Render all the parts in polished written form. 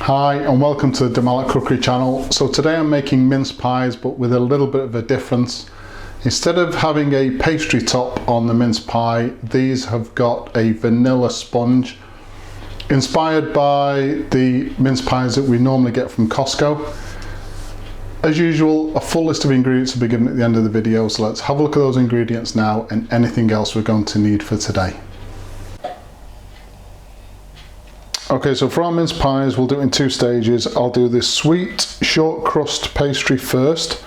Hi and welcome to the Mallet Cookery channel. So today I'm making mince pies, but with a little bit of a difference. Instead of having a pastry top on the mince pie, these have got a vanilla sponge inspired by the mince pies that we normally get from Costco. As usual, a full list of ingredients will be given at the end of the video, so let's have a look at those ingredients now and anything else we're going to need for today. Okay, so for our mince pies, we'll do it in two stages. I'll do this sweet short crust pastry first.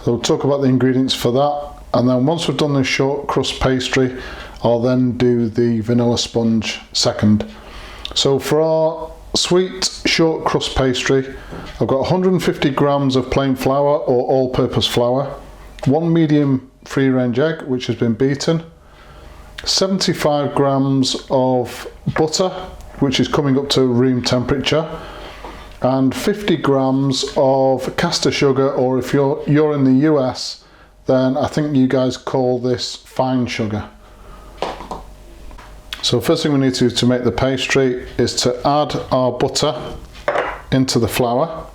So we'll talk about the ingredients for that. And then once we've done the short crust pastry, I'll then do the vanilla sponge second. So for our sweet short crust pastry, I've got 150 grams of plain flour or all-purpose flour, one medium free-range egg which has been beaten, 75 grams of butter, which is coming up to room temperature, and 50 grams of caster sugar, or if you're in the US, then I think you guys call this fine sugar. So first thing we need to make the pastry is to add our butter into the flour.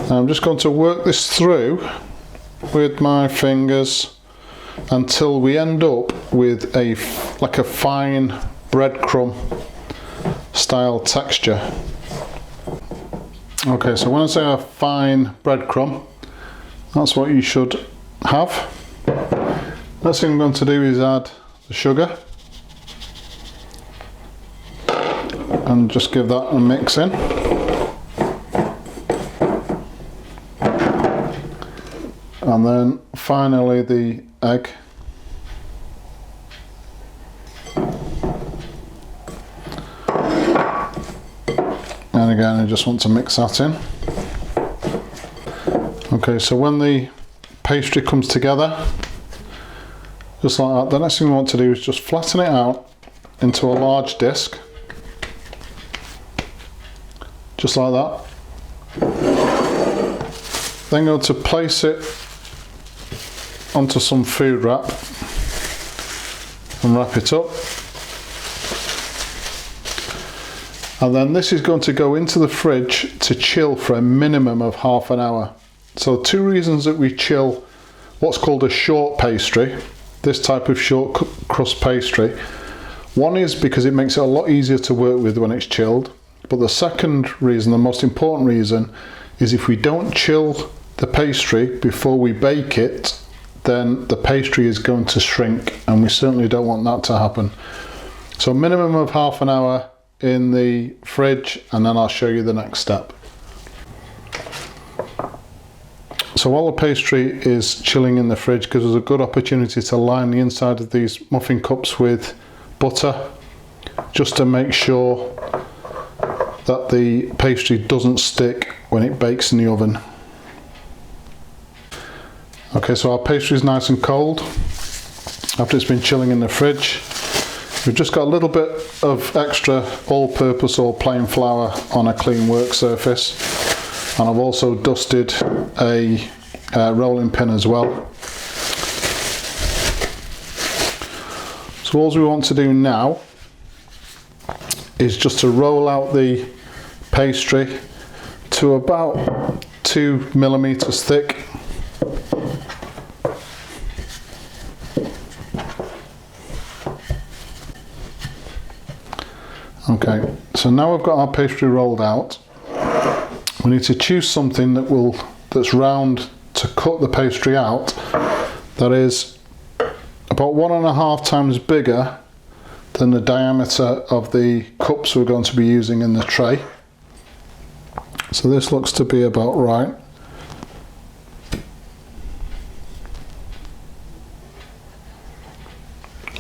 Now I'm just going to work this through with my fingers until we end up with like a fine breadcrumb style texture. Okay, so when I say a fine breadcrumb, that's what you should have. Next thing I'm going to do is add the sugar and just give that a mix in. And then finally the egg. And again, I just want to mix that in. Okay, so when the pastry comes together, just like that, the next thing we want to do is just flatten it out into a large disc. Just like that. Then go to place it onto some food wrap and wrap it up. And then this is going to go into the fridge to chill for a minimum of half an hour. So two reasons that we chill what's called a short pastry, this type of short crust pastry. One is because it makes it a lot easier to work with when it's chilled. But the second reason, the most important reason, is if we don't chill the pastry before we bake it, then the pastry is going to shrink, and we certainly don't want that to happen. So minimum of half an hour in the fridge, and then I'll show you the next step. So while the pastry is chilling in the fridge, gives us a good opportunity to line the inside of these muffin cups with butter, just to make sure that the pastry doesn't stick when it bakes in the oven. Okay, so our pastry is nice and cold after it's been chilling in the fridge. We've just got a little bit of extra all-purpose or plain flour on a clean work surface, and I've also dusted a rolling pin as well. So all we want to do now is just to roll out the pastry to about 2 millimeters thick. Okay, so now we've got our pastry rolled out. We need to choose something that's round to cut the pastry out, that is about 1.5 times bigger than the diameter of the cups we're going to be using in the tray. So this looks to be about right.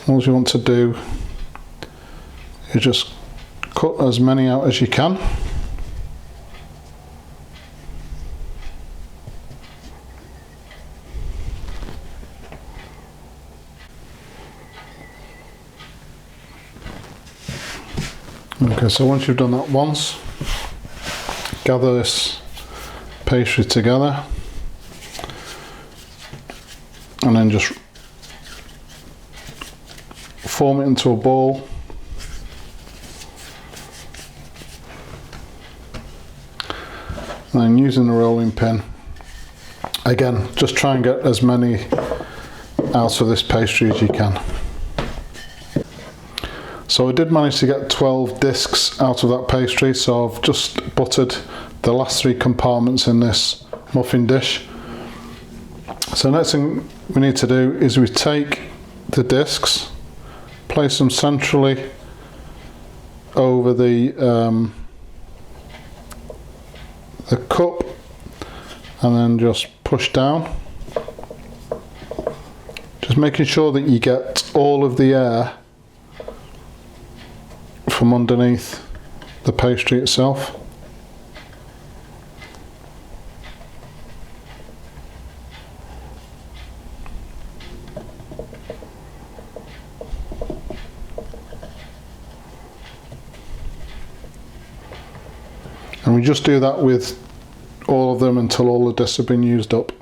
All you want to do is just cut as many out as you can. Okay, so once you've done that once, gather this pastry together and then just form it into a ball. then using the rolling pin, again, just try and get as many out of this pastry as you can. So I did manage to get 12 discs out of that pastry, so I've just buttered the last 3 compartments in this muffin dish. So next thing we need to do is we take the discs, place them centrally over the cup, and then just push down, just making sure that you get all of the air from underneath the pastry itself. And we just do that with all of them until all the discs have been used up.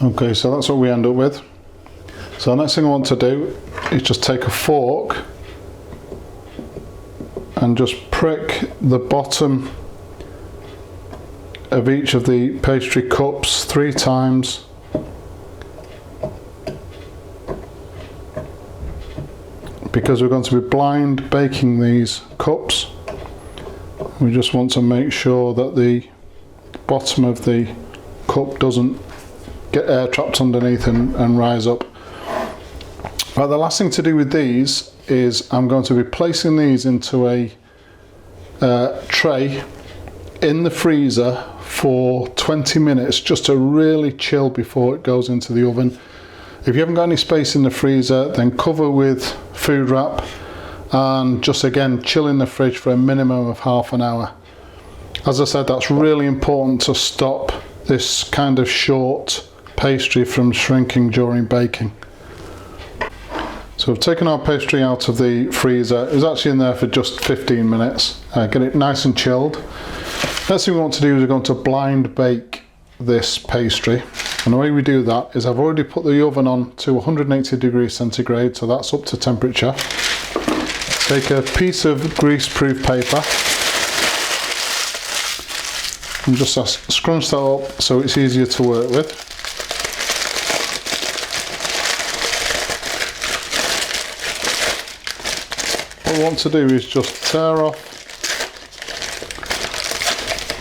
Okay, so that's what we end up with. So the next thing I want to do is just take a fork and just prick the bottom of each of the pastry cups 3 times. Because we're going to be blind baking these cups, we just want to make sure that the bottom of the cup doesn't get air trapped underneath and rise up. Right, the last thing to do with these is I'm going to be placing these into a tray in the freezer for 20 minutes just to really chill before it goes into the oven. If you haven't got any space in the freezer, then cover with food wrap and just again chill in the fridge for a minimum of half an hour. As I said, that's really important to stop this kind of short pastry from shrinking during baking. So we've taken our pastry out of the freezer. It was actually in there for just 15 minutes. Get it nice and chilled. Next thing we want to do is we're going to blind bake this pastry. And the way we do that is I've already put the oven on to 180 degrees centigrade, so that's up to temperature. Take a piece of grease-proof paper and just scrunch that up so it's easier to work with. What we want to do is just tear off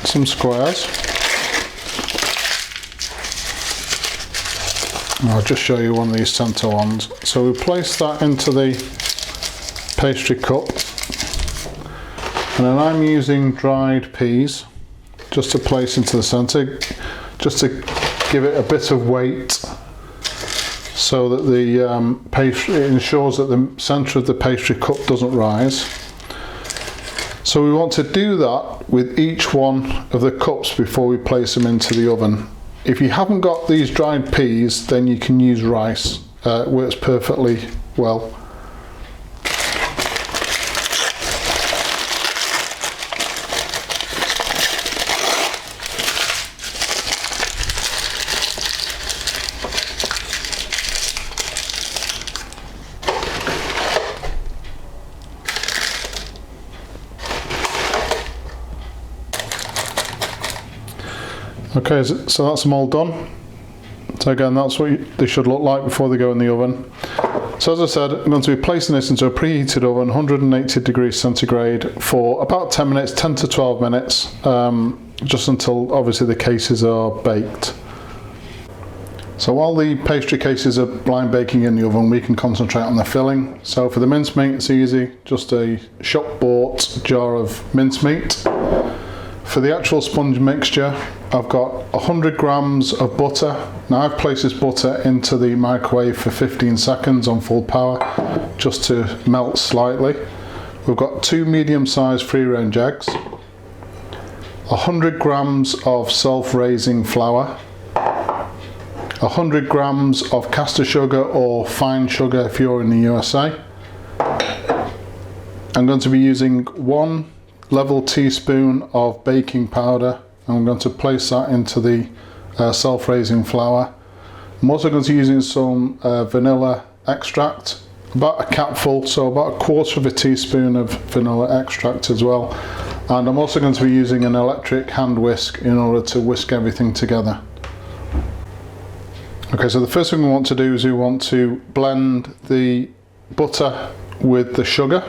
some squares. I'll just show you one of these centre ones. So we place that into the pastry cup, and then I'm using dried peas just to place into the centre, just to give it a bit of weight so that the pastry, it ensures that the centre of the pastry cup doesn't rise. So we want to do that with each one of the cups before we place them into the oven. If you haven't got these dried peas, then you can use rice. It works perfectly well. Okay, so that's them all done. So again, that's what they should look like before they go in the oven. So as I said, I'm going to be placing this into a preheated oven, 180 degrees centigrade, for about 10 minutes, 10 to 12 minutes, just until obviously the cases are baked. So while the pastry cases are blind baking in the oven, we can concentrate on the filling. So for the mincemeat, it's easy, just a shop bought jar of mincemeat. For the actual sponge mixture, I've got 100 grams of butter. Now I've placed this butter into the microwave for 15 seconds on full power, just to melt slightly. We've got 2 medium-sized free-range eggs, 100 grams of self-raising flour, 100 grams of caster sugar or fine sugar if you're in the USA. I'm going to be using 1 level teaspoon of baking powder. I'm going to place that into the self-raising flour. I'm also going to be using some vanilla extract. about a cupful, so about a quarter of a teaspoon of vanilla extract as well. And I'm also going to be using an electric hand whisk in order to whisk everything together. Okay, so the first thing we want to do is we want to blend the butter with the sugar.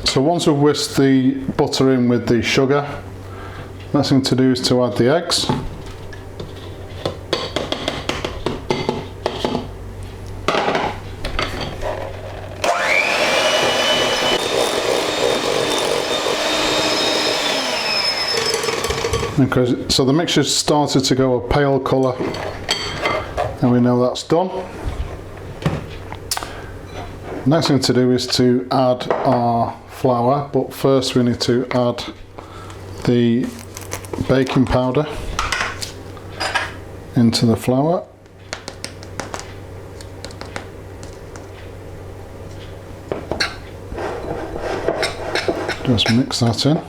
So once we've whisked the butter in with the sugar, next thing to do is to add the eggs. Okay, so the mixture's started to go a pale colour, and we know that's done. Next thing to do is to add our flour, but first we need to add the baking powder into the flour. Just mix that in.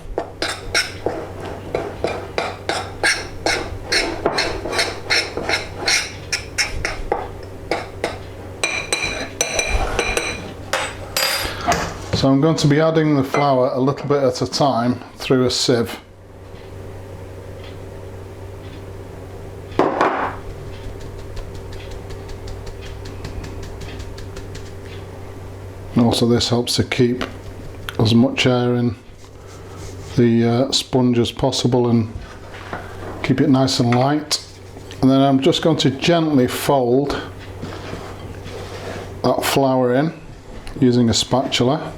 So I'm going to be adding the flour a little bit at a time through a sieve. And also this helps to keep as much air in the sponge as possible and keep it nice and light. And then I'm just going to gently fold that flour in using a spatula.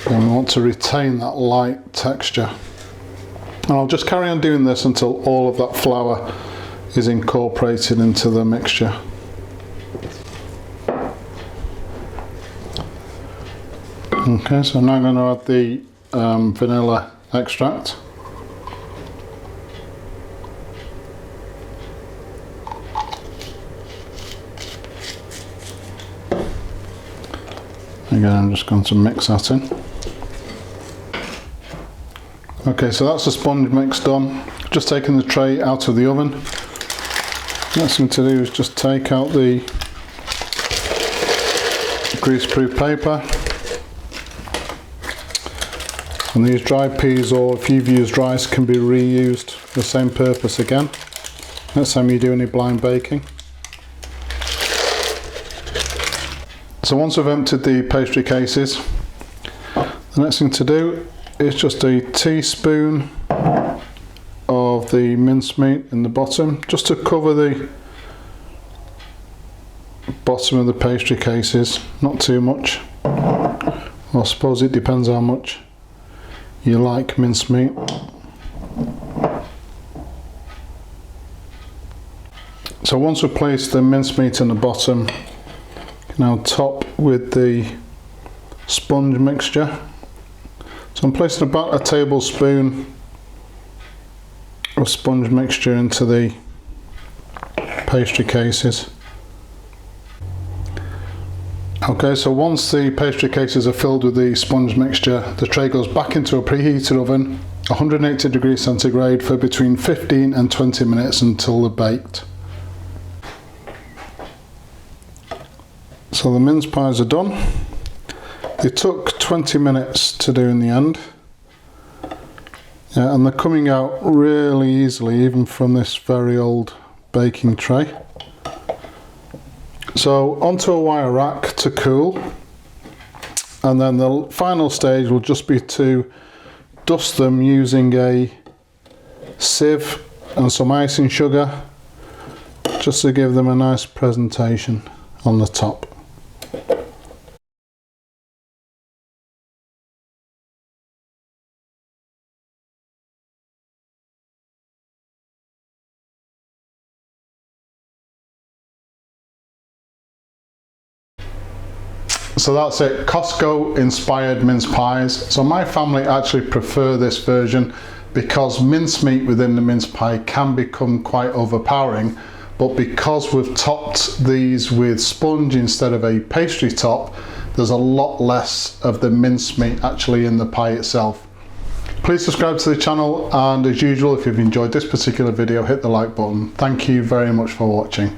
And we want to retain that light texture. And I'll just carry on doing this until all of that flour is incorporated into the mixture. Okay, so now I'm going to add the vanilla extract. Again, I'm just going to mix that in. Okay, so that's the sponge mix done. Just taking the tray out of the oven. Next thing to do is just take out the greaseproof paper. And these dried peas, or if you've used rice, can be reused for the same purpose again. Next time you do any blind baking. So once I've emptied the pastry cases, the next thing to do is just a teaspoon of the mincemeat in the bottom, just to cover the bottom of the pastry cases, not too much. Well, I suppose it depends how much you like mincemeat. So once we've placed the mincemeat in the bottom, now top with the sponge mixture. So I'm placing about a tablespoon of sponge mixture into the pastry cases. Okay, so once the pastry cases are filled with the sponge mixture, the tray goes back into a preheated oven, 180 degrees centigrade, for between 15 and 20 minutes until they're baked. So the mince pies are done. They took 20 minutes to do in the end. Yeah, and they're coming out really easily, even from this very old baking tray. So onto a wire rack to cool. And then the final stage will just be to dust them using a sieve and some icing sugar, just to give them a nice presentation on the top. So that's it, Costco inspired mince pies. So my family actually prefer this version because mincemeat within the mince pie can become quite overpowering, but because we've topped these with sponge instead of a pastry top, there's a lot less of the mincemeat actually in the pie itself. Please subscribe to the channel, and as usual, if you've enjoyed this particular video, hit the like button. Thank you very much for watching.